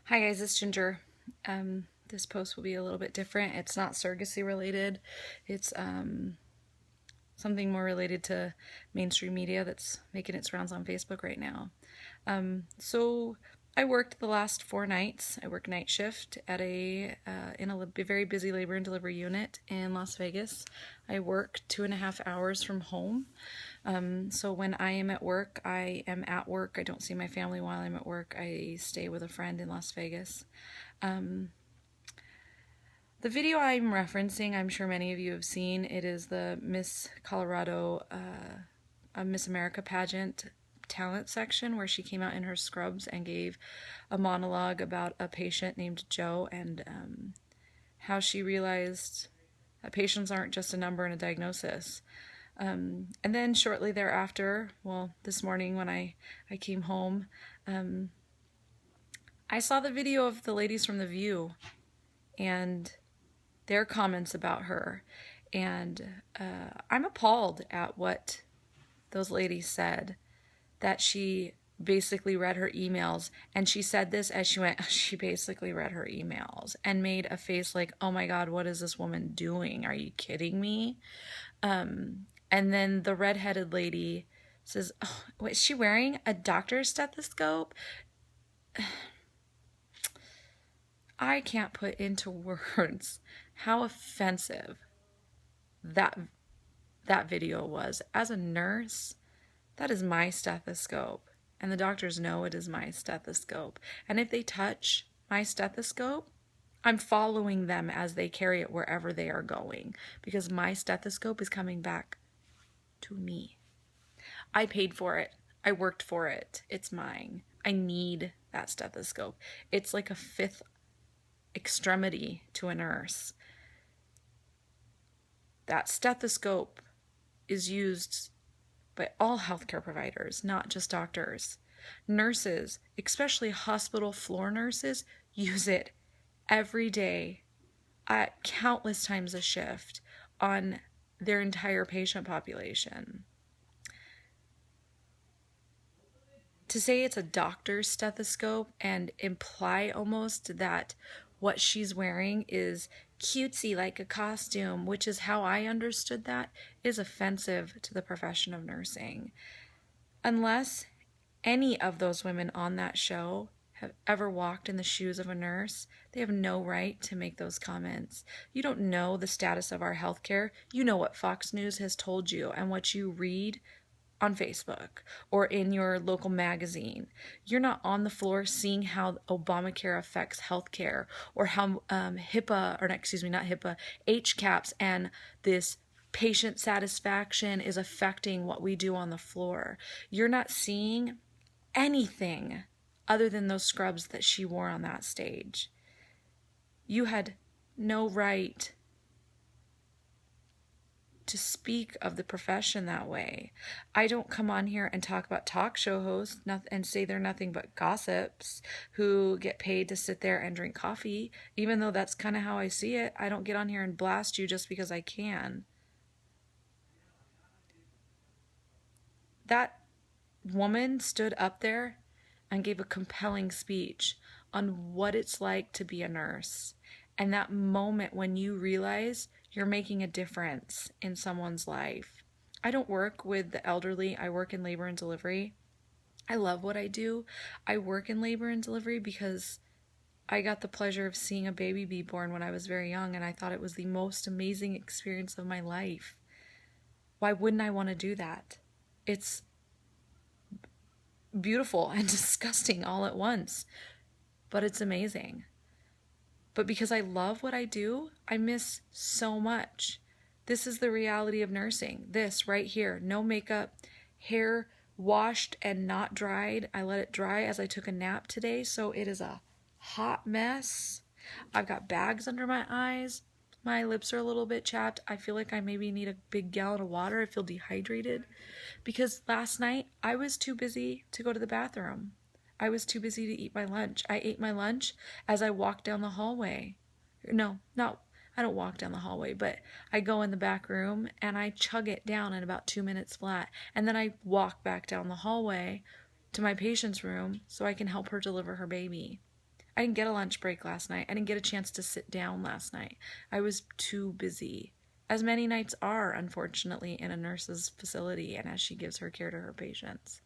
Hi guys, it's Ginger. This post will be a little bit different. It's not surrogacy related. It's something more related to mainstream media that's making its rounds on Facebook right now. So I worked the last 4 nights. I worked night shift at in a very busy labor and delivery unit in Las Vegas. I work 2.5 hours from home. So when I am at work, I am at work. I don't see my family while I'm at work. I stay with a friend in Las Vegas. The video I'm referencing, I'm sure many of you have seen. It is the Miss Colorado, Miss America pageant talent section where she came out in her scrubs and gave a monologue about a patient named Joe and how she realized that patients aren't just a number and a diagnosis. And then shortly thereafter, well, this morning when I came home, I saw the video of the ladies from The View and their comments about her. And I'm appalled at what those ladies said, that she basically read her emails, and she said this as she went, she basically read her emails and made a face like, oh my God, what is this woman doing? Are you kidding me? And then the redheaded lady says, oh, what, is she wearing a doctor's stethoscope? I can't put into words how offensive that video was. As a nurse, that is my stethoscope, and the doctors know it is my stethoscope. And if they touch my stethoscope, I'm following them as they carry it wherever they are going, because my stethoscope is coming back to me. I paid for it. I worked for it. It's mine. I need that stethoscope. It's like a fifth extremity to a nurse. That stethoscope is used by all healthcare providers, not just doctors. Nurses, especially hospital floor nurses, use it every day at countless times a shift on their entire patient population. To say it's a doctor's stethoscope and imply almost that what she's wearing is cutesy like a costume, which is how I understood that, is offensive to the profession of nursing. Unless any of those women on that show have ever walked in the shoes of a nurse, they have no right to make those comments. You don't know the status of our healthcare. You know what Fox News has told you and what you read on Facebook or in your local magazine. You're not on the floor seeing how Obamacare affects healthcare, or how HIPAA, or excuse me, not HIPAA, HCAPS and this patient satisfaction is affecting what we do on the floor. You're not seeing anything other than those scrubs that she wore on that stage. You had no right to speak of the profession that way. I don't come on here and talk about talk show hosts and say they're nothing but gossips who get paid to sit there and drink coffee, even though that's kind of how I see it. I don't get on here and blast you just because I can. That woman stood up there and gave a compelling speech on what it's like to be a nurse. And that moment when you realize you're making a difference in someone's life. I don't work with the elderly. I work in labor and delivery. I love what I do. I work in labor and delivery because I got the pleasure of seeing a baby be born when I was very young, and I thought it was the most amazing experience of my life. Why wouldn't I want to do that? It's beautiful and disgusting all at once, but it's amazing. But because I love what I do, I miss so much. This is the reality of nursing. This right here, no makeup, hair washed and not dried. I let it dry as I took a nap today, so it is a hot mess. I've got bags under my eyes. My lips are a little bit chapped. I feel like I maybe need a big gallon of water. I feel dehydrated because last night I was too busy to go to the bathroom. I was too busy to eat my lunch. I ate my lunch as I walked down the hallway. No, I don't walk down the hallway, but I go in the back room and I chug it down in about 2 minutes flat. And then I walk back down the hallway to my patient's room so I can help her deliver her baby. I didn't get a lunch break last night. I didn't get a chance to sit down last night. I was too busy, as many nights are, unfortunately, in a nurse's facility and as she gives her care to her patients.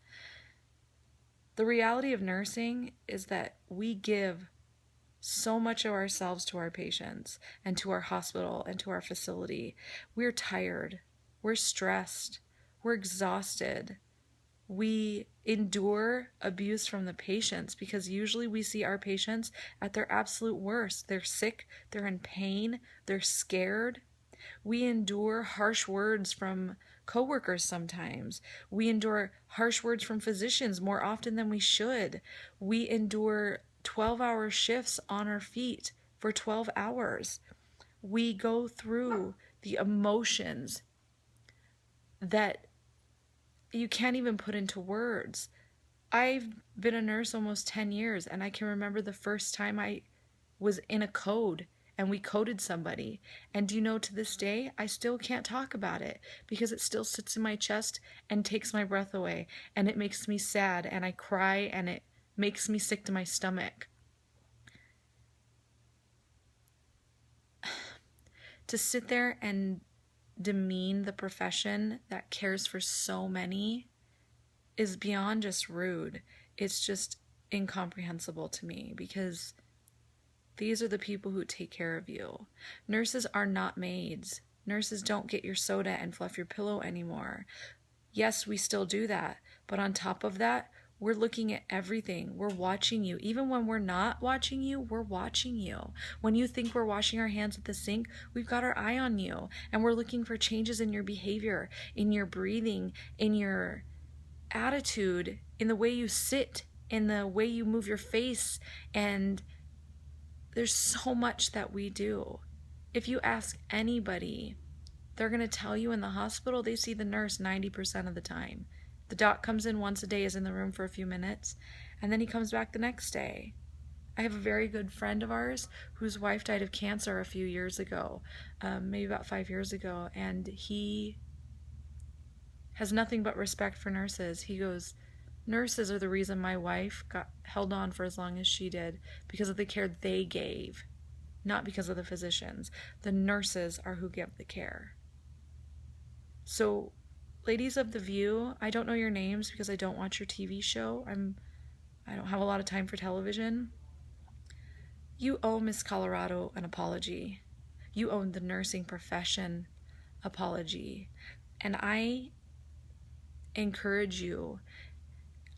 The reality of nursing is that we give so much of ourselves to our patients and to our hospital and to our facility. We're tired. We're stressed. We're exhausted. We endure abuse from the patients because usually we see our patients at their absolute worst. They're sick, they're in pain, they're scared. We endure harsh words from coworkers sometimes. We endure harsh words from physicians more often than we should. We endure 12-hour shifts on our feet for 12 hours. We go through the emotions that you can't even put into words. I've been a nurse almost 10 years, and I can remember the first time I was in a code and we coded somebody. And do you know, to this day, I still can't talk about it because it still sits in my chest and takes my breath away. And it makes me sad, and I cry, and it makes me sick to my stomach. To sit there and demean the profession that cares for so many is beyond just rude. It's just incomprehensible to me because these are the people who take care of you. Nurses are not maids. Nurses don't get your soda and fluff your pillow anymore. Yes, we still do that. But on top of that, we're looking at everything. We're watching you. Even when we're not watching you, we're watching you. When you think we're washing our hands at the sink, we've got our eye on you. And we're looking for changes in your behavior, in your breathing, in your attitude, in the way you sit, in the way you move your face. And there's so much that we do. If you ask anybody, they're going to tell you in the hospital they see the nurse 90% of the time. The doc comes in once a day, is in the room for a few minutes, and then he comes back the next day. I have a very good friend of ours whose wife died of cancer a few years ago, maybe about 5 years ago, and he has nothing but respect for nurses. He goes, nurses are the reason my wife got held on for as long as she did, because of the care they gave, not because of the physicians. The nurses are who give the care. So, ladies of The View, I don't know your names because I don't watch your TV show. I don't have a lot of time for television. You owe Miss Colorado an apology. You owe the nursing profession apology. And I encourage you,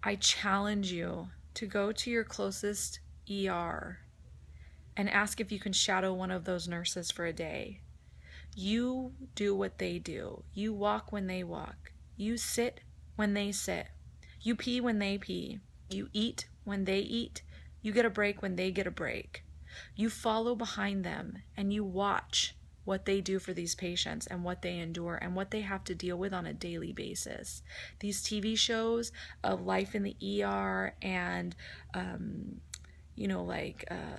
I challenge you to go to your closest ER and ask if you can shadow one of those nurses for a day. You do what they do. You walk when they walk. You sit when they sit. You pee when they pee. You eat when they eat. You get a break when they get a break. You follow behind them and you watch what they do for these patients and what they endure and what they have to deal with on a daily basis. These TV shows of life in the ER and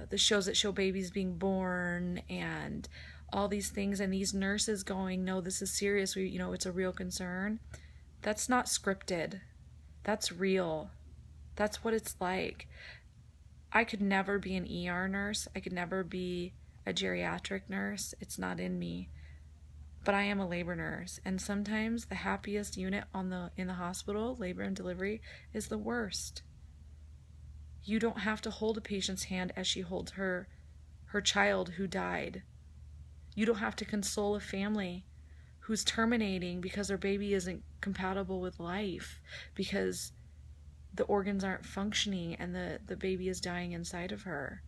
the shows that show babies being born and all these things, and these nurses going, no, this is serious, it's a real concern. That's not scripted. That's real. That's what it's like. I could never be an ER nurse. I could never be a geriatric nurse. It's not in me. But I am a labor nurse, and sometimes the happiest unit in the hospital, labor and delivery, is the worst. You don't have to hold a patient's hand as she holds her child who died. You don't have to console a family who's terminating because their baby isn't compatible with life, because the organs aren't functioning and the baby is dying inside of her.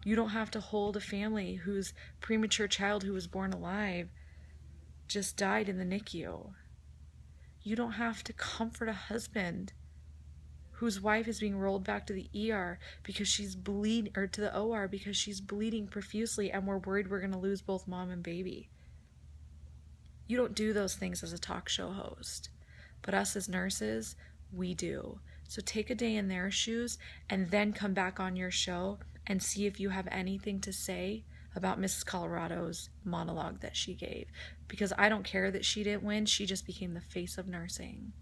You don't have to hold a family whose premature child who was born alive just died in the NICU. You don't have to comfort a husband whose wife is being rolled back to the ER because she's bleeding, or to the OR because she's bleeding profusely and we're worried we're going to lose both mom and baby. You don't do those things as a talk show host, but us as nurses, we do. So take a day in their shoes and then come back on your show and see if you have anything to say about Mrs. Colorado's monologue that she gave. Because I don't care that she didn't win, she just became the face of nursing.